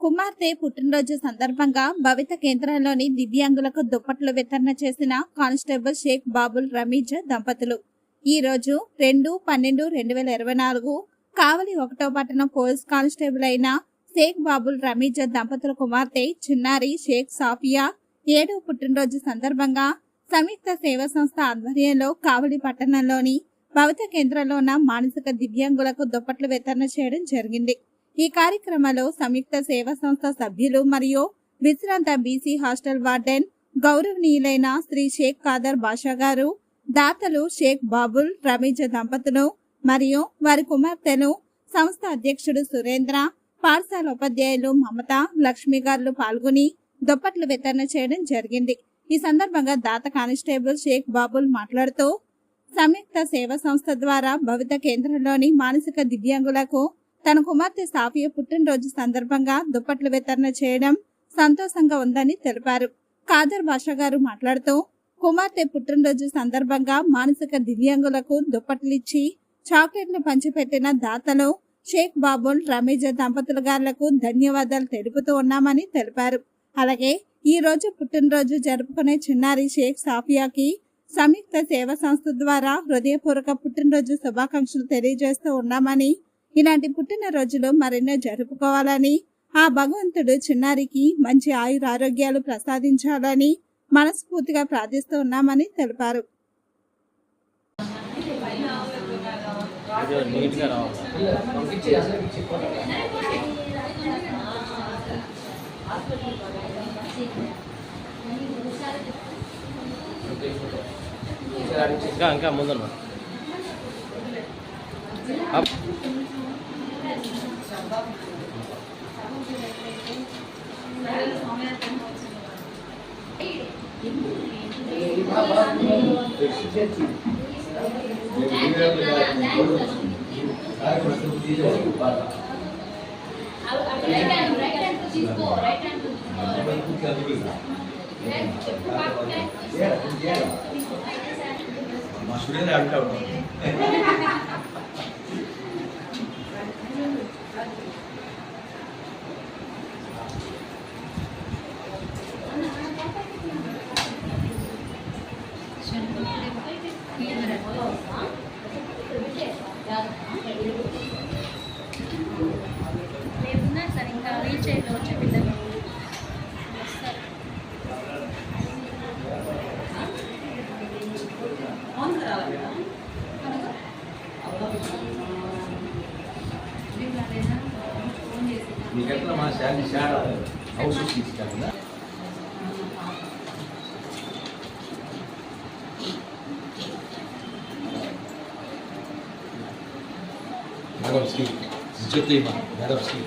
కుమార్తె పుట్టినరోజు సందర్భంగా భవిత కేంద్రంలోని దివ్యాంగులకు దుప్పట్లు వితరణ చేసిన కానిస్టేబుల్ షేక్ బాబుల్ రమీజ్ దంపతులు ఈ రోజు 2/12/2024 కావలి 1వ పట్టణం పోలీస్ కానిస్టేబుల్ అయిన షేక్ బాబుల్ రమీజ్ దంపతుల కుమార్తె చిన్నారి షేక్ సాఫియా 7వ పుట్టినరోజు సందర్భంగా సంయుక్త సేవా సంస్థ ఆధ్వర్యంలో కావలి పట్టణంలోని భవిత కేంద్రంలో ఉన్న మానసిక దివ్యాంగులకు దుప్పట్లు వితరణ చేయడం జరిగింది। ఈ కార్యక్రమంలో సంయుక్త సేవా సంస్థ సభ్యులు మరియు విశ్రాంత బీసీ హాస్టల్ వార్డెన్ గౌరవనీయులైన శ్రీ షేక్ ఖాదర్ బాషా గారు, దాతలు షేక్ బాబుల్ రమీజ్ దంపతులు మరియు వారి కుమార్తెలు, సంస్థ అధ్యక్షుడు సురేంద్ర, పాఠశాల ఉపాధ్యాయులు మమత, లక్ష్మి గారు పాల్గొని దుప్పట్లు వితరణ చేయడం జరిగింది। ఈ సందర్భంగా దాత కానిస్టేబుల్ షేక్ బాబుల్ మాట్లాడుతూ సంయుక్త సేవా సంస్థ ద్వారా భవిత కేంద్రంలోని మానసిక దివ్యాంగులకు తన కుమార్తె సాఫియా పుట్టినరోజు సందర్భంగా దుప్పట్లు వితరణ చేయడం సంతోషంగా ఉందని తెలిపారు। ఖాదర్ బాషా గారు మాట్లాడుతూ కుమార్తె పుట్టినరోజు సందర్భంగా మానసిక దివ్యాంగులకు దుప్పట్లిచ్చి చాక్లెట్లు పంచిపెట్టిన దాతలు షేక్ బాబుల్ రమీజ్ దంపతుల గారులకు ధన్యవాదాలు తెలుపుతూ ఉన్నామని తెలిపారు। అలాగే ఈ రోజు పుట్టినరోజు జరుపుకునే చిన్నారి షేక్ సాఫియాకి సంయుక్త సేవా సంస్థ ద్వారా హృదయపూర్వక పుట్టినరోజు శుభాకాంక్షలు తెలియజేస్తూ ఉన్నామని, ఇలాంటి పుట్టినరోజులు మరెన్నో జరుపుకోవాలని, ఆ భగవంతుడు చిన్నారికి మంచి ఆయురారోగ్యాలు ప్రసాదించాలని మనస్ఫూర్తిగా ప్రార్థిస్తూ ఉన్నామని తెలిపారు। ఇంకా ముందున్నా మా స్టూడెంట్ అడుగుతా ఉంటాం। సార్ ఇంకా రీచ్ అయితే వచ్చే పిల్లలు మీకు ఎట్లా మా శాలరీ షాడ్ హౌస్ తీసుకెళ్ళిందా? మేడం శ్రీ జ్యోతిమా మేడం శ్రీ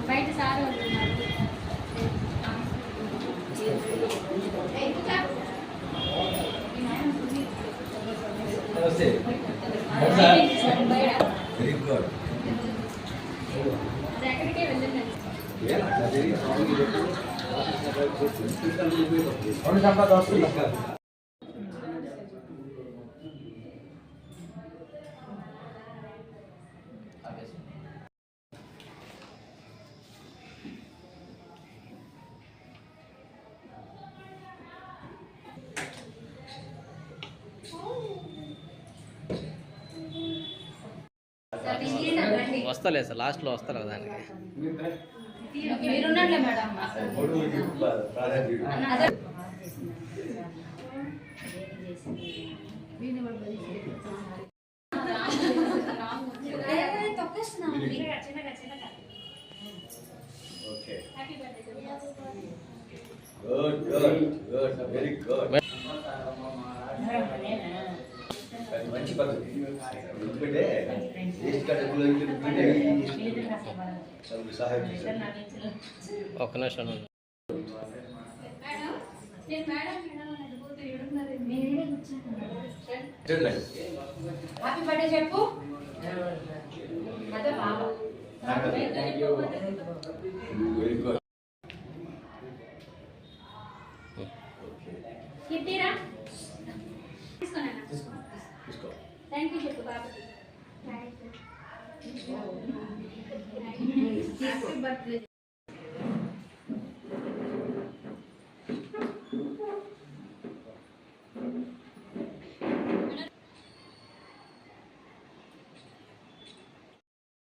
బయట సార్ వెరీ గుడ్ ఎక్కడికే వెళ్ళండి వస్తలే సార్, లాస్ట్లో వస్తారు కదా దానికి। మీరున్నట్లే madam good good good very good మంచి పద్ధతి ఎందుకంటే వేస్ట్ డబ్బులు ఎందుకంటే సహాయం చేశారు ఒక్క నిమిషం నేను మేడం మేడం అని అడిగిపోతే ఏడున్నారు నేనే కూర్చోను. హ్యాపీ బర్త్డే చెప్పు. అదే బాబు వెరీ గుడ్. కిట్టీరా తీసుకున్నా. తీసుకో. థ్యాంక్ యూ చెప్పు బాబుకి. Happy birthday.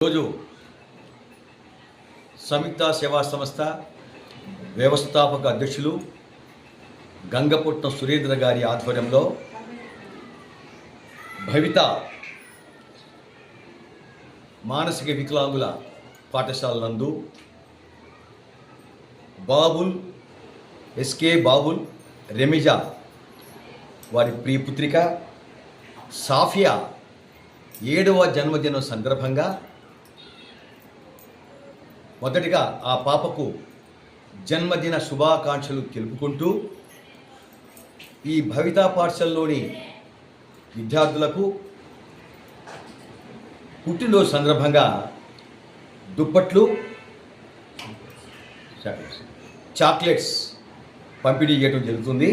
ఈరోజు సంయుక్త సేవా సంస్థ వ్యవస్థాపక అధ్యక్షులు గంగపుట్నం సురేంద్ర గారి ఆధ్వర్యంలో భవిత మానసిక వికలాంగుల పాఠశాల నందు బాబుల్ ఎస్కే బాబుల్ రెమిజా వారి ప్రియపుత్రిక సాఫియా 7వ జన్మదినం సందర్భంగా మొదటిగా ఆ పాపకు జన్మదిన శుభాకాంక్షలు తెలుపుకుంటూ ఈ భవితా పాఠశాలలోని విద్యార్థులకు పుట్టినరోజు సందర్భంగా దుప్పట్లు చాక్లెట్స్ పంపిణీ చేయడం జరుగుతుంది.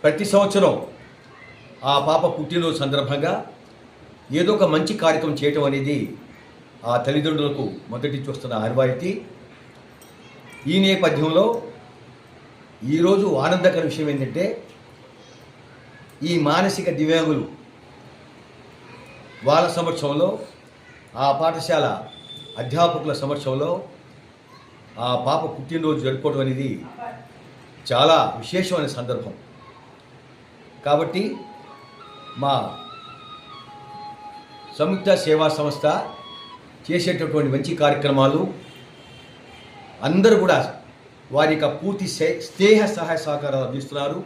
ప్రతి సంవత్సరం ఆ పాప పుట్టినరోజు సందర్భంగా ఏదో ఒక మంచి కార్యక్రమం చేయటం అనేది ఆ తల్లిదండ్రులకు మొదటి చూస్తున్న ఆనవాయితీ. ఈ నేపథ్యంలో ఈరోజు ఆనందకర విషయం ఏంటంటే ఈ మానసిక దివ్యాంగులు వాళ్ళ సమక్షంలో ఆ పాఠశాల అధ్యాపకుల సమక్షంలో ఆ పాప పుట్టినరోజు జరుపుకోవడం అనేది చాలా విశేషమైన సందర్భం. కాబట్టి మా సంయుక్త సేవా సంస్థ చేసేటటువంటి మంచి కార్యక్రమాలు అందరూ కూడా వారి యొక్క పూర్తి స్నేహ సహాయ సహకారాలు అందిస్తున్నారు.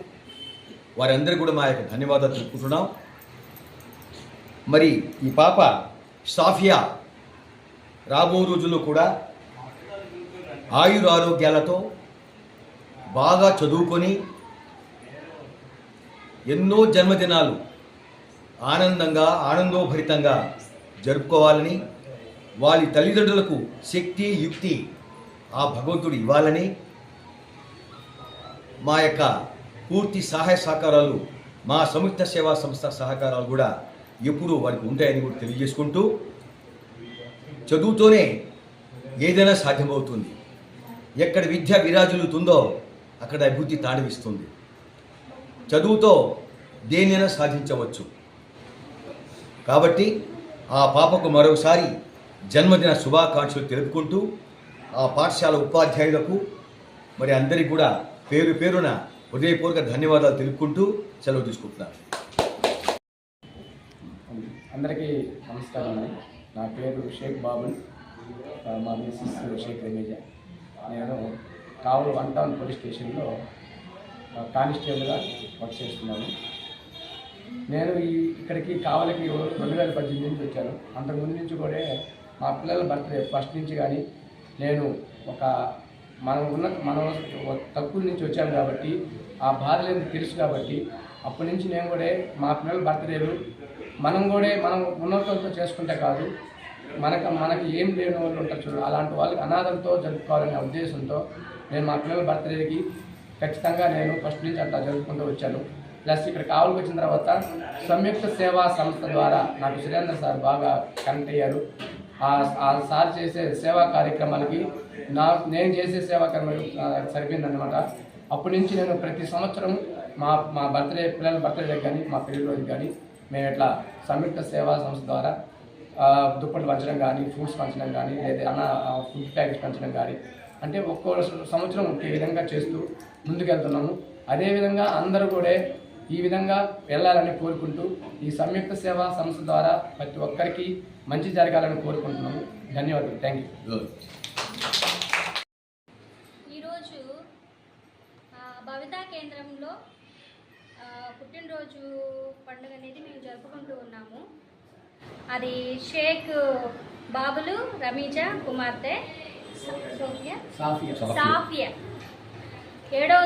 వారందరూ కూడా మా యొక్క ధన్యవాదాలు తెలుపుకుంటున్నాం. మరి ఈ పాప సాఫియా రాబో రోజుల్లో కూడా ఆయురారోగ్యాలతో బాగా చదువుకొని ఎన్నో జన్మదినాలు ఆనందోభరితంగా జరుపుకోవాలని, వారి తల్లిదండ్రులకు శక్తి యుక్తి ఆ భగవంతుడు ఇవ్వాలని మా యొక్క పూర్తి సహాయ సహకారాలు మా సంయుక్త సేవా సంస్థ సహకారాలు కూడా ఎప్పుడూ వారికి ఉంటాయని కూడా తెలియజేసుకుంటూ, చదువుతోనే ఏదైనా సాధ్యమవుతుంది. ఎక్కడ విద్య విరాజులుతుందో అక్కడ అభివృద్ధి తాండవిస్తుంది. చదువుతో దేనైనా సాధించవచ్చు. కాబట్టి ఆ పాపకు మరోసారి జన్మదిన శుభాకాంక్షలు తెలుపుకుంటూ ఆ పాఠశాల ఉపాధ్యాయులకు మరి అందరికీ కూడా పేరు పేరున హృదయపూర్వక ధన్యవాదాలు తెలుపుకుంటూ సెలవు తీసుకుంటున్నాను. అందరికీ నమస్కారం అండి. నా పేరు షేక్ బాబుల్, మా మిస్సెస్ షేక్ రెమేజా. నేను కావలి 1 టౌన్ పోలీస్ స్టేషన్లో కానిస్టేబుల్గా వర్క్ చేస్తున్నాను. నేను ఇక్కడికి కావలికి 2018 నుంచి వచ్చాను. అంతకుముందు నుంచి కూడా మా పిల్లల బర్త్డే ఫస్ట్ నుంచి కానీ నేను మనం తక్కువ నుంచి వచ్చాను కాబట్టి ఆ బాధలు తెలుసు కాబట్టి అప్పటి నుంచి నేను కూడా మా పిల్లల బర్త్డేలు మనం ఉన్నతంతో చేసుకుంటే కాదు, మనకి ఏం లేని వాళ్ళు ఉంటారు చూడు, అలాంటి వాళ్ళకి అనాథంతో జరుపుకోవాలనే ఉద్దేశంతో నేను మా పిల్లల బర్త్డేకి ఖచ్చితంగా నేను ఫస్ట్ నుంచి అట్లా జరుపుకుంటూ వచ్చాను. ప్లస్ ఇక్కడ కావలికి వచ్చిన తర్వాత సంయుక్త సేవా సంస్థ ద్వారా నాకు సురేంద్ర సార్ బాగా కనెక్ట్ అయ్యారు. ఆ సార్ చేసే సేవా కార్యక్రమాలకి నేను చేసే సేవా కార్యక్రమాలు సరిపోయిందన్నమాట. అప్పటి నుంచి నేను ప్రతి సంవత్సరం మా పిల్లల బర్త్డేకి కానీ మా పెళ్లి రోజుకి కానీ మేము ఇట్లా సంయుక్త సేవా సంస్థ ద్వారా దుప్పట్లు పంచడం కానీ, ఫ్రూట్స్ పంచడం కానీ, లేదా ఫుడ్ ప్యాకెట్స్ పంచడం కానీ, అంటే ఒక్కో సంవత్సరం ఒకే విధంగా చేస్తూ ముందుకెళ్తున్నాము. అదేవిధంగా అందరూ కూడా ఈ విధంగా వెళ్ళాలని కోరుకుంటూ ఈ సంయుక్త సేవా సంస్థ ద్వారా ప్రతి ఒక్కరికి మంచి జరగాలని కోరుకుంటున్నాము. ధన్యవాదాలు. Thank you. ఈరోజు భవితా కేంద్రంలో పుట్టినరోజు పండుగ అనేది మేము జరుపుకుంటూ ఉన్నాము. అది షేక్ బాబులు రమీజా కుమార్తె సాఫియా 7వ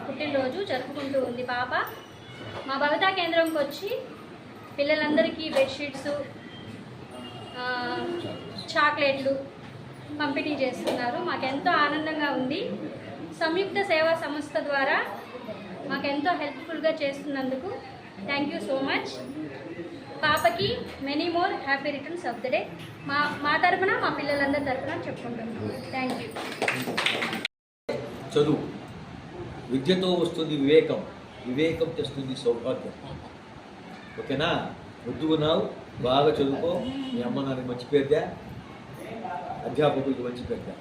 పుట్టినరోజు జరుపుకుంటూ ఉంది పాప. మా భవితా కేంద్రంకి వచ్చి పిల్లలందరికీ బెడ్షీట్స్, చాక్లెట్లు పంపిణీ చేస్తున్నారు. మాకెంతో ఆనందంగా ఉంది. సంయుక్త సేవా సంస్థ ద్వారా మాకెంతో హెల్ప్ఫుల్గా చేస్తున్నందుకు థ్యాంక్ యూ సో మచ్. పాపకి many more happy returns of the day మా తరఫున, మా పిల్లలందరి తరఫున చెప్పుకుంటున్నాం. Thank you. చదువు, విద్యతో వస్తుంది వివేకం, వివేకం తెస్తుంది సౌభాగ్యం. ఓకేనా? ముద్దుగున్నావు, బాగా చదువుకో, మీ అమ్మ నాన్నకి మంచి పేరుదా, అధ్యాపకులకి మంచి పేరుదా.